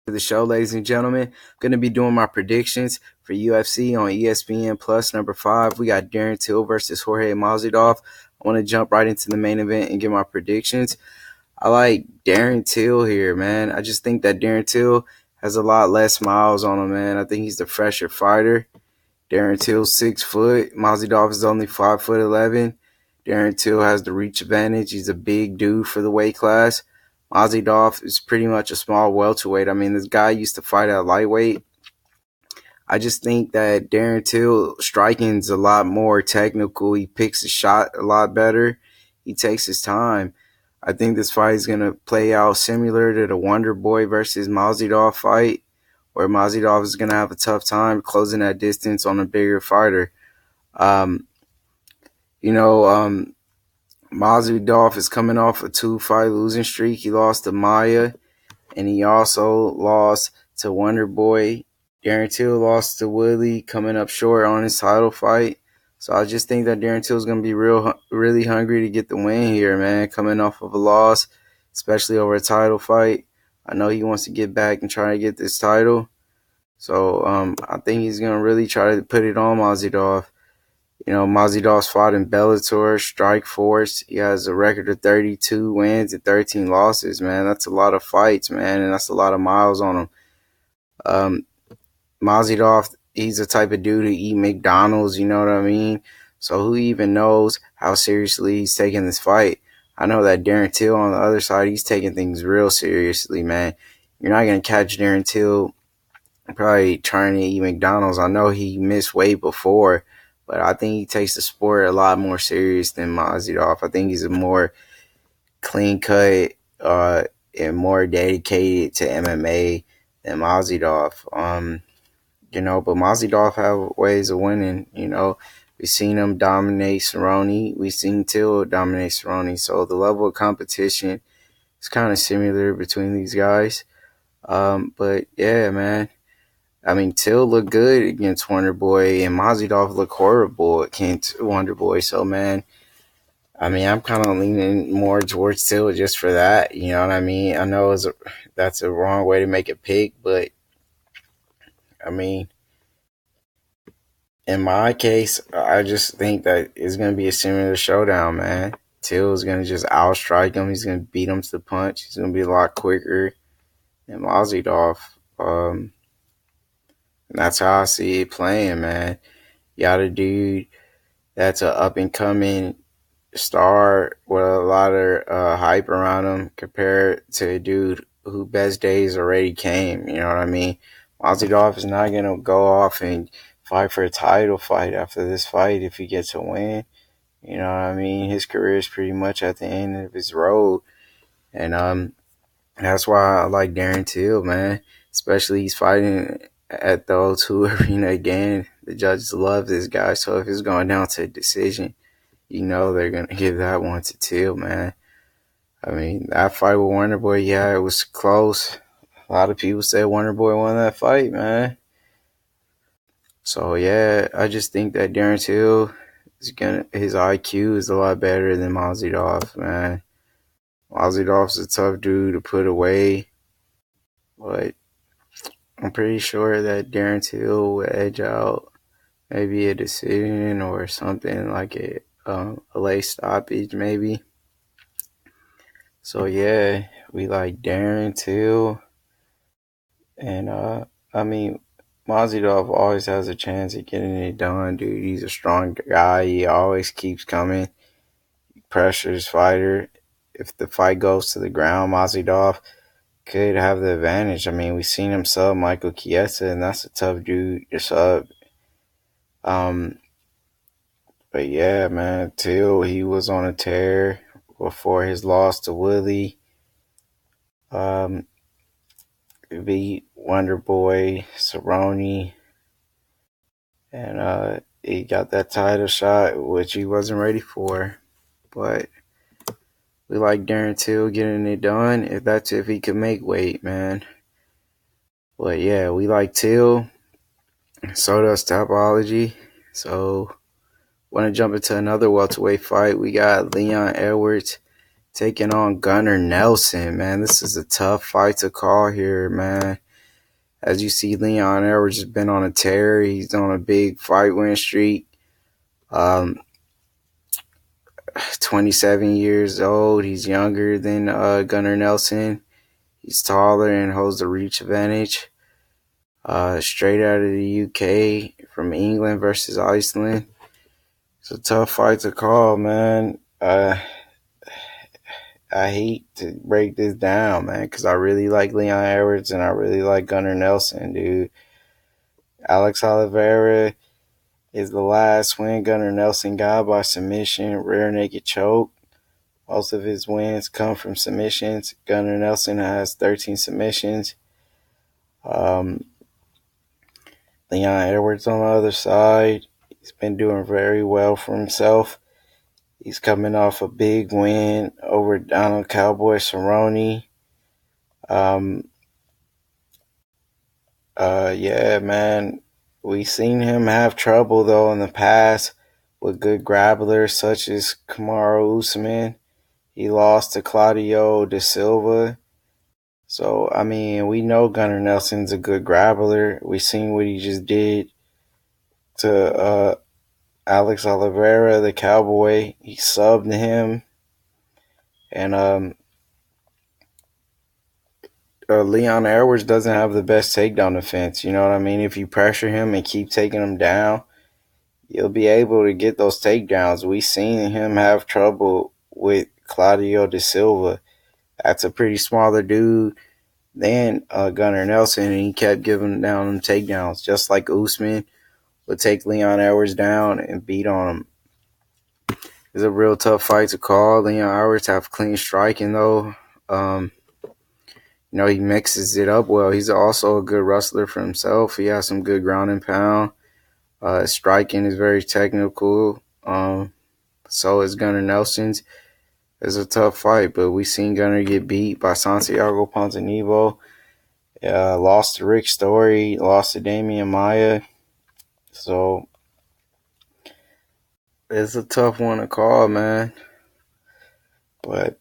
The show, ladies and gentlemen. I'm going to be doing my predictions for UFC on ESPN Plus number 5. We got Darren Till versus Jorge Masvidal. I want to jump right into the main event and give my predictions. I like Darren Till here, man. I just think that Darren Till has a lot less miles on him, man. I think he's the fresher fighter. Darren Till's 6 foot. Masvidal is only 5'11". Darren Till has the reach advantage. He's a big dude for the weight class. Masvidal is pretty much a small welterweight. I mean, this guy used to fight at lightweight. I just think that Darren Till striking is a lot more technical. He picks his shot a lot better. He takes his time. I think this fight is going to play out similar to the Wonder Boy versus Masvidal fight, where Masvidal is going to have a tough time closing that distance on a bigger fighter. Um, you know, Masvidal is coming off a 2-fight losing streak. He lost to Maya, and he also lost to Wonder Boy. Darren Till lost to Woodley, coming up short on his title fight. So I just think that Darren Till is going to be really hungry to get the win here, man, coming off of a loss, especially over a title fight. I know he wants to get back and try to get this title. So I think he's going to really try to put it on Masvidal. You know, Masvidal's fought in Bellator, Strikeforce. He has a record of 32 wins and 13 losses, man. That's a lot of fights, man, and that's a lot of miles on him. Masvidal, he's the type of dude who eat McDonald's, you know what I mean? So who even knows how seriously he's taking this fight? I know that Darren Till on the other side, he's taking things real seriously, man. You're not going to catch Darren Till probably trying to eat McDonald's. I know he missed weight before, but I think he takes the sport a lot more serious than Masvidal. I think he's a more clean cut and more dedicated to MMA than Masvidal. But Masvidal have ways of winning. We've seen him dominate Cerrone. We've seen Till dominate Cerrone. So the level of competition is kind of similar between these guys. But yeah, man. I mean, Till looked good against Wonder Boy, and Masvidal looked horrible against Wonder Boy. So, man, I mean, I'm kind of leaning more towards Till just for that. You know what I mean? I know that's a wrong way to make a pick, but I mean, in my case, I just think that it's going to be a similar showdown, man. Till is going to just outstrike him. He's going to beat him to the punch. He's going to be a lot quicker than Masvidal. And that's how I see it playing, man. You got a dude that's an up-and-coming star with a lot of hype around him compared to a dude whose best days already came. You know what I mean? Masvidal is not going to go off and fight for a title fight after this fight if he gets a win. You know what I mean? His career is pretty much at the end of his road. And that's why I like Darren Till, man. Especially he's fighting at the O2 Arena again. The judges love this guy. So if it's going down to a decision, you know they're going to give that one to Till, man. I mean, that fight with Wonder Boy, yeah, it was close. A lot of people say Wonder Boy won that fight, man. So, yeah, I just think that Darren Till, his IQ is a lot better than Masvidal, man. Masvidal's a tough dude to put away, but I'm pretty sure that Darren Till will edge out maybe a decision or something like a late stoppage maybe. So yeah, we like Darren Till, and I mean, Masvidal always has a chance of getting it done, dude. He's a strong guy. He always keeps coming. He pressures fighter. If the fight goes to the ground, Masvidal could have the advantage. I mean, we've seen him sub Michael Chiesa, and that's a tough dude to sub. But yeah, man, Till, he was on a tear before his loss to Woodley. Beat Wonder Boy, Cerrone, and he got that title shot, which he wasn't ready for. But we like Darren Till getting it done, if he could make weight, man. But yeah, we like Till. So does Topology. So, want to jump into another welterweight fight. We got Leon Edwards taking on Gunnar Nelson, man. This is a tough fight to call here, man. As you see, Leon Edwards has been on a tear. He's on a big fight win streak. Um, 27 years old. He's younger than Gunnar Nelson. He's taller and holds the reach advantage. Straight out of the UK from England versus Iceland. It's a tough fight to call, man. I hate to break this down, man, because I really like Leon Edwards and I really like Gunnar Nelson, dude. Alex Oliveira is the last win Gunnar Nelson got by submission, rear naked choke. Most of his wins come from submissions. Gunnar Nelson has 13 submissions. Leon Edwards on the other side, he's been doing very well for himself. He's coming off a big win over Donald Cowboy Cerrone. Yeah, man. We've seen him have trouble, though, in the past with good grapplers such as Kamaru Usman. He lost to Claudio da Silva. So, I mean, we know Gunnar Nelson's a good grappler. We seen what he just did to Alex Oliveira, the Cowboy. He subbed him. And Leon Edwards doesn't have the best takedown defense. You know what I mean? If you pressure him and keep taking him down, you'll be able to get those takedowns. We seen him have trouble with Claudio da Silva. That's a pretty smaller dude than Gunnar Nelson, and he kept giving down them takedowns, just like Usman would take Leon Edwards down and beat on him. It's a real tough fight to call. Leon Edwards have clean striking, though. He mixes it up well. He's also a good wrestler for himself. He has some good ground and pound. Striking is very technical. So is Gunnar Nelson's. It's a tough fight, but we seen Gunnar get beat by Santiago Ponzinibbio. Lost to Rick Story, lost to Damian Maia. So it's a tough one to call, man. But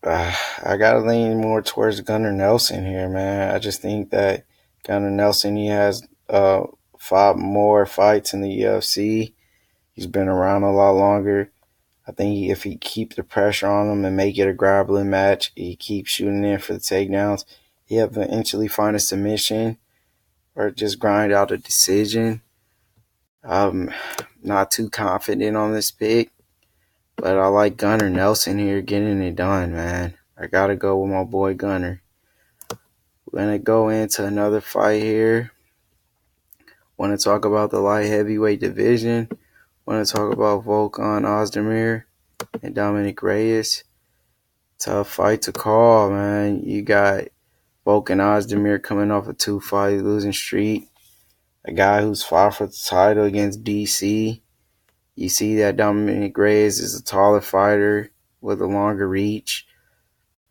I gotta lean more towards Gunnar Nelson here, man. I just think that Gunnar Nelson, he has 5 more fights in the UFC. He's been around a lot longer. I think if he keep the pressure on him and make it a grappling match, he keeps shooting in for the takedowns, he'll eventually find a submission or just grind out a decision. I'm not too confident on this pick, but I like Gunnar Nelson here getting it done, man. I got to go with my boy Gunnar. We're going to go into another fight here. Want to talk about the light heavyweight division. Want to talk about Volkan Ozdemir and Dominic Reyes. Tough fight to call, man. You got Volkan Ozdemir coming off a 2-fight losing streak. A guy who's fought for the title against DC. You see that Dominic Reyes is a taller fighter with a longer reach.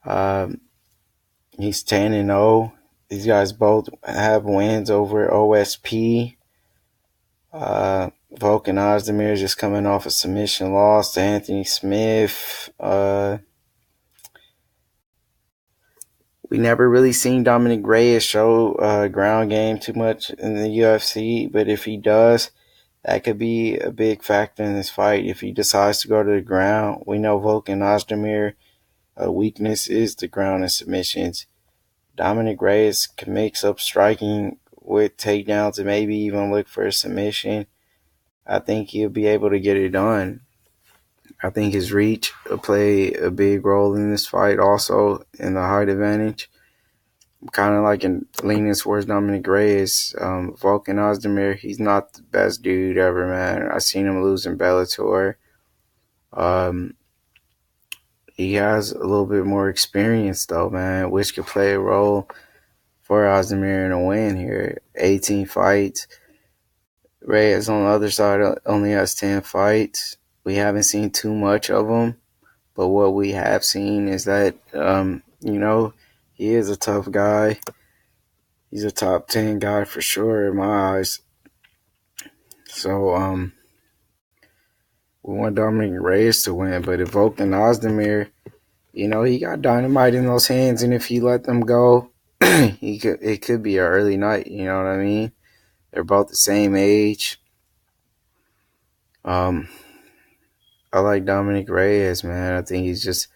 He's 10-0. These guys both have wins over OSP. Volkan Ozdemir is just coming off a submission loss to Anthony Smith. We never really seen Dominic Reyes show ground game too much in the UFC, but if he does, that could be a big factor in this fight. If he decides to go to the ground, we know Volkan Ozdemir weakness is the ground and submissions. Dominic Reyes can mix up striking with takedowns and maybe even look for a submission. I think he'll be able to get it done. I think his reach will play a big role in this fight also in the height advantage. I'm kind of leaning towards Dominic Reyes. Volkan Ozdemir, he's not the best dude ever, man. I seen him lose in Bellator. He has a little bit more experience, though, man, which could play a role for Ozdemir in a win here. 18 fights. Reyes on the other side only has 10 fights. We haven't seen too much of him, but what we have seen is that, he is a tough guy. He's a top 10 guy for sure in my eyes. So, we want Dominic Reyes to win, but if Volkan Ozdemir, he got dynamite in those hands, and if he let them go, it could be an early night. You know what I mean? They're both the same age. Um, I like Dominic Reyes, man. I think he's just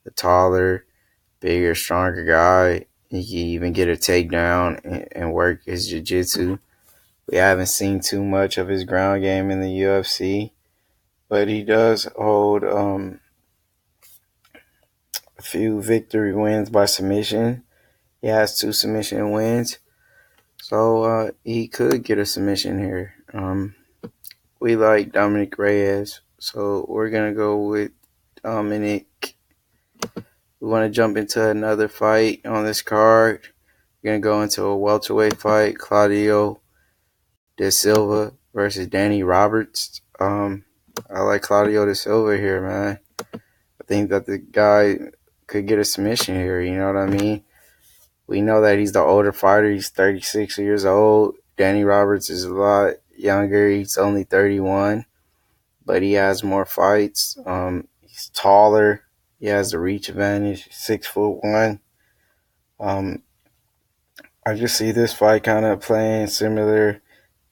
a taller, bigger, stronger guy. He can even get a takedown and work his jiu-jitsu. We haven't seen too much of his ground game in the UFC, but he does hold a few victory wins by submission. He has 2 submission wins, so he could get a submission here. We like Dominic Reyes, so we're gonna go with Dominic. We want to jump into another fight on this card. We're gonna go into a welterweight fight: Claudio Da Silva versus Danny Roberts. I like Claudio Da Silva here, man. I think that the guy could get a submission here. You know what I mean? We know that he's the older fighter. He's 36 years old. Danny Roberts is a lot younger. He's only 31, but he has more fights. He's taller. He has the reach advantage. 6'1". I just see this fight kind of playing similar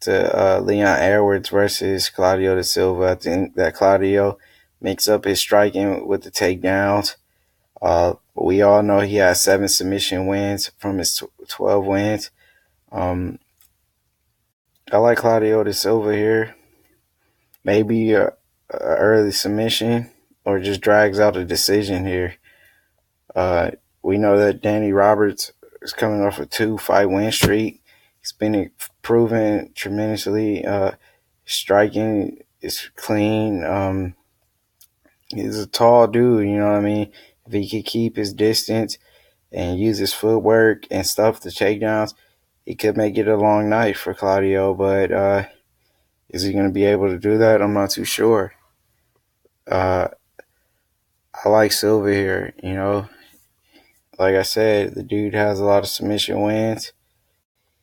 to Leon Edwards versus Claudio Da Silva. I think that Claudio makes up his striking with the takedowns. We all know he has 7 submission wins from his 12 wins. I like Claudio Da Silva here. Maybe a early submission or just drags out a decision here. We know that Danny Roberts is coming off a 2-fight win streak. He's been improving tremendously. Striking is clean. He's a tall dude, you know what I mean? If he could keep his distance and use his footwork and stuff the takedowns, he could make it a long night for Claudio, but is he going to be able to do that? I'm not too sure. I like Silva here, you know. Like I said, the dude has a lot of submission wins.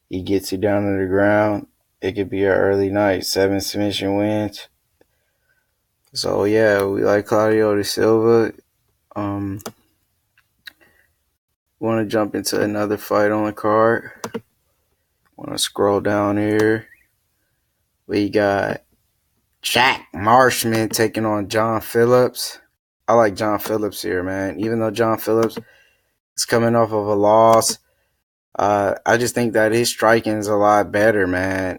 He gets you down to the ground. It could be an early night, 7 submission wins. So, yeah, we like Claudio Da Silva. Want to jump into another fight on the card. Want to scroll down here. We got Jack Marshman taking on John Phillips. I like John Phillips here, man. Even though John Phillips is coming off of a loss, I just think that his striking is a lot better, man.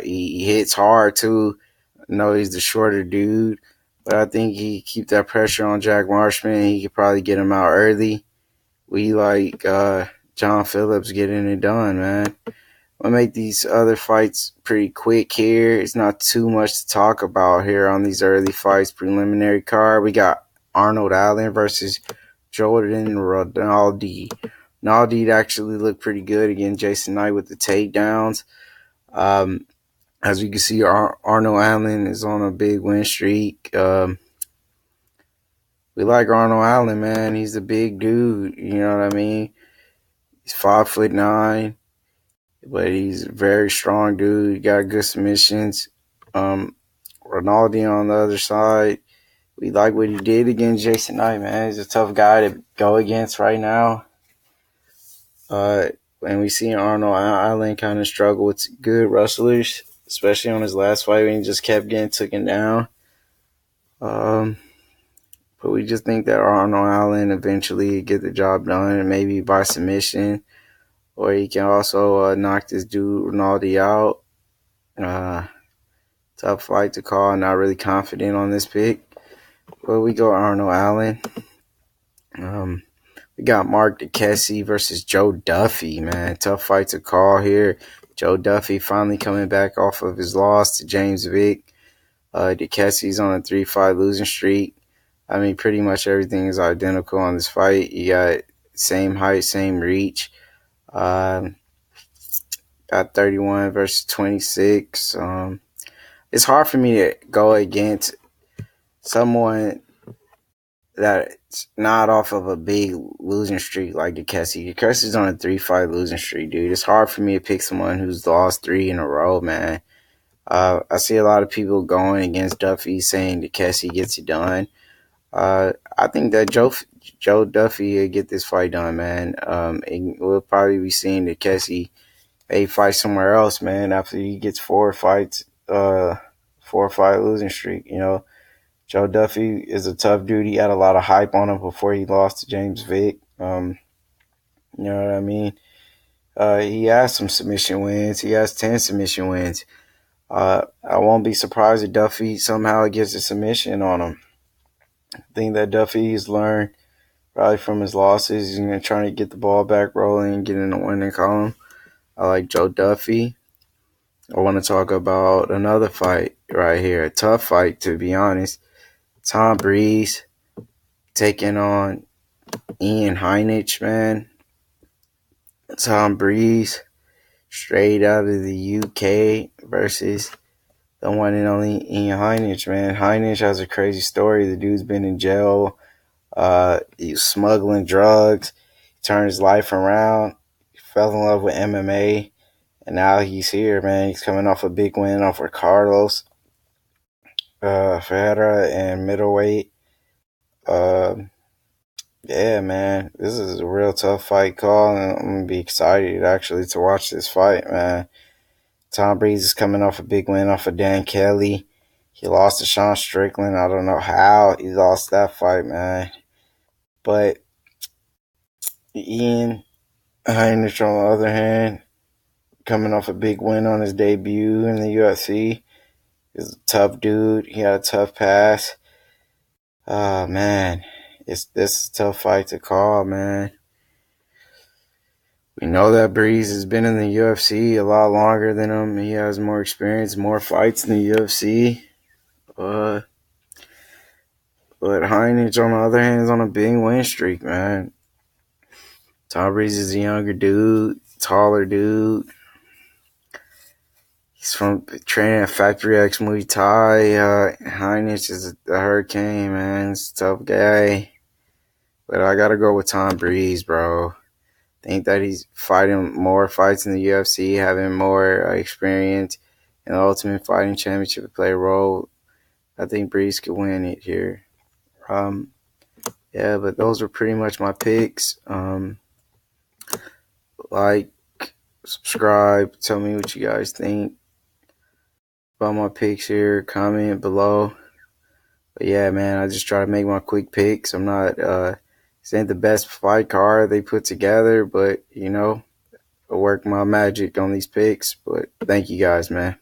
He hits hard, too. I know he's the shorter dude, but I think he keep that pressure on Jack Marshman. He could probably get him out early. We like John Phillips getting it done, man. I'll make these other fights pretty quick here. It's not too much to talk about here on these early fights. Preliminary card, we got Arnold Allen versus Jordan Rinaldi. Rinaldi actually looked pretty good against Jason Knight with the takedowns. As we can see, Arnold Allen is on a big win streak. We like Arnold Allen, man. He's a big dude. You know what I mean? He's 5'9", but he's a very strong dude. He got good submissions. Rinaldi on the other side, we like what he did against Jason Knight, man. He's a tough guy to go against right now. And we see Arnold Allen kind of struggle with good wrestlers, especially on his last fight when he just kept getting taken down. But we just think that Arnold Allen eventually get the job done, maybe by submission, or he can also knock this dude Rinaldi out. Tough fight to call. Not really confident on this pick, but we go Arnold Allen. We got Mark DeKessie versus Joe Duffy, man. Tough fight to call here. Joe Duffy finally coming back off of his loss to James Vick. DeKessie's on a 3-fight losing streak. I mean, pretty much everything is identical on this fight. You got same height, same reach. Got 31 versus 26. It's hard for me to go against someone that's not off of a big losing streak like DeKessie. DeKessie's on a 3-fight losing streak, dude. It's hard for me to pick someone who's lost 3 in a row, man. I see a lot of people going against Duffy saying DeKessie gets it done. I think that Joe Duffy will get this fight done, man. And we'll probably be seeing the Kessie fight somewhere else, man, after he gets 4 or 5 losing streak. Joe Duffy is a tough dude. He had a lot of hype on him before he lost to James Vick. You know what I mean? He has some submission wins. He has 10 submission wins. I won't be surprised if Duffy somehow gets a submission on him. I think that Duffy has learned probably from his losses. He's going to try to get the ball back rolling and get in the winning column. I like Joe Duffy. I want to talk about another fight right here. A tough fight, to be honest. Tom Breeze taking on Ian Heinisch, man. Tom Breeze, straight out of the UK versus the one and only Ian Heinisch, man. Heinisch has a crazy story. The dude's been in jail. He was smuggling drugs. He turned his life around. He fell in love with MMA. And now he's here, man. He's coming off a big win over Carlos Ferreira and middleweight. Yeah, man. This is a real tough fight call, and I'm going to be excited, actually, to watch this fight, man. Tom Breeze is coming off a big win off of Dan Kelly. He lost to Sean Strickland. I don't know how he lost that fight, man. But Ian Heinisch, on the other hand, coming off a big win on his debut in the UFC. He's a tough dude. He had a tough pass. Oh, man. This is a tough fight to call, man. We know that Breeze has been in the UFC a lot longer than him. He has more experience, more fights in the UFC. But Heinisch, on the other hand, is on a big win streak, man. Tom Breeze is a younger dude, taller dude. He's from training at Factory X Muay Thai. Heinisch is a hurricane, man. He's a tough guy. But I gotta go with Tom Breeze, bro. Think that he's fighting more fights in the UFC, having more experience in the Ultimate Fighting Championship to play a role. I think Breeze could win it here. Yeah, but those are pretty much my picks. Like, subscribe, tell me what you guys think about my picks here. Comment below. But yeah, man, I just try to make my quick picks. I'm not this ain't the best fight card they put together, but I'll work my magic on these picks. But thank you guys, man.